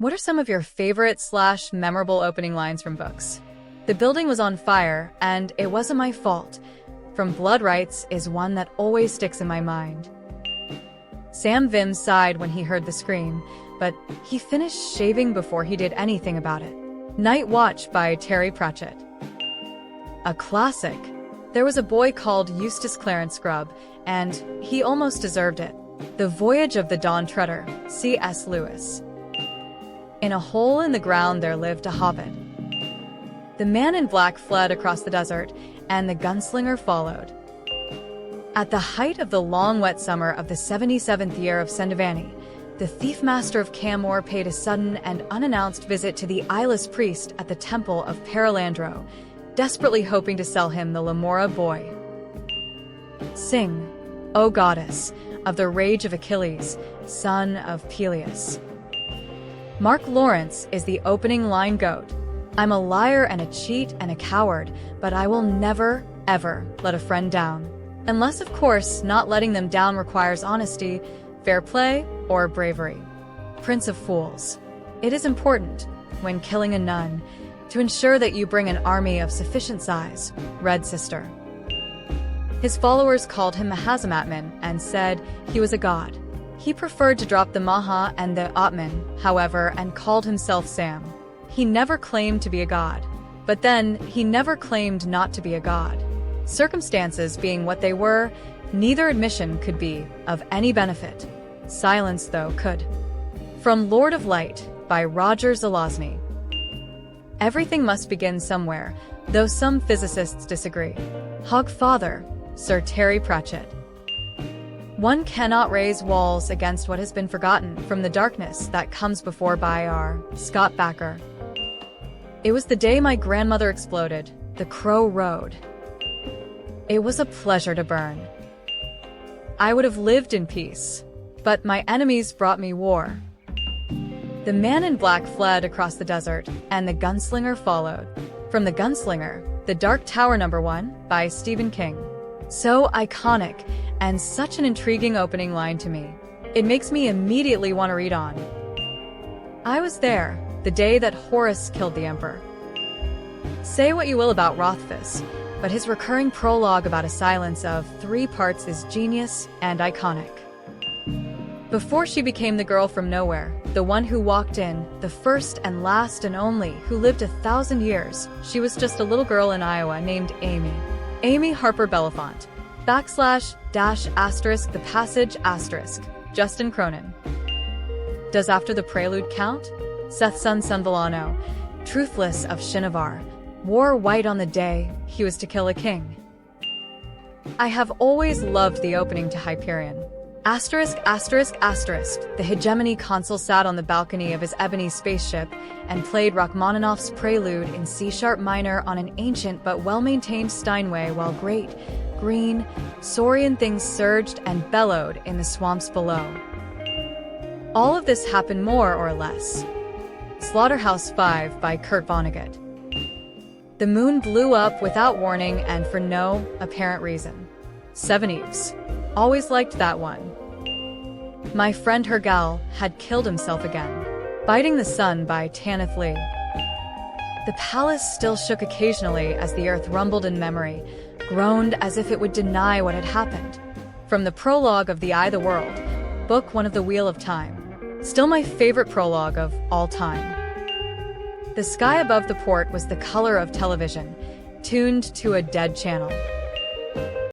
What are some of your favorite/memorable opening lines from books? The building was on fire, and it wasn't my fault. From Blood Rights is one that always sticks in my mind. Sam Vim sighed when he heard the scream, but he finished shaving before he did anything about it. Night Watch by Terry Pratchett. A classic. There was a boy called Eustace Clarence Scrubb, and he almost deserved it. The Voyage of the Dawn Treader, C.S. Lewis. In a hole in the ground there lived a hobbit. The man in black fled across the desert, and the gunslinger followed. At the height of the long wet summer of the 77th year of Sendivani, the thief master of Camor paid a sudden and unannounced visit to the eyeless priest at the temple of Perilandro, desperately hoping to sell him the Lamora boy. Sing, O goddess, of the rage of Achilles, son of Peleus. Mark Lawrence is the opening line goat. I'm a liar and a cheat and a coward, but I will never, ever let a friend down. Unless, of course, not letting them down requires honesty, fair play, or bravery. Prince of Fools. It is important, when killing a nun, to ensure that you bring an army of sufficient size. Red Sister. His followers called him Mahazamatman and said he was a god. He preferred to drop the Maha and the Atman, however, and called himself Sam. He never claimed to be a god. But then, he never claimed not to be a god. Circumstances being what they were, neither admission could be of any benefit. Silence, though, could. From Lord of Light, by Roger Zelazny. Everything must begin somewhere, though some physicists disagree. Hogfather, Sir Terry Pratchett. One cannot raise walls against what has been forgotten from the darkness that comes before by R. Scott Backer. It was the day my grandmother exploded, the crow rode. It was a pleasure to burn. I would have lived in peace, but my enemies brought me war. The man in black fled across the desert, and the gunslinger followed. From The Gunslinger, The Dark Tower No. 1, by Stephen King. So iconic, and such an intriguing opening line to me. It makes me immediately want to read on. I was there, the day that Horus killed the Emperor. Say what you will about Rothfuss, but his recurring prologue about a silence of 3 parts is genius and iconic. Before she became the girl from nowhere, the one who walked in, the first and last and only, who lived 1,000 years, she was just a little girl in Iowa named Amy. Amy Harper Belafonte. / the passage *, Justin Cronin. Does After the Prelude count? Seth Sun Sunvalano, truthless of Shinovar, wore white on the day he was to kill a king. I have always loved the opening to Hyperion. ******, the hegemony consul sat on the balcony of his ebony spaceship and played Rachmaninoff's Prelude in C-sharp minor on an ancient but well-maintained Steinway while great, green, saurian things surged and bellowed in the swamps below. All of this happened more or less. Slaughterhouse-Five by Kurt Vonnegut. The moon blew up without warning and for no apparent reason. Seven Eves. Always liked that one. My Friend Hergal had killed himself again. Biting the Sun by Tanith Lee. The palace still shook occasionally as the earth rumbled in memory, groaned as if it would deny what had happened. From the prologue of The Eye the World, Book 1 of The Wheel of Time. Still my favorite prologue of all time. The sky above the port was the color of television, tuned to a dead channel.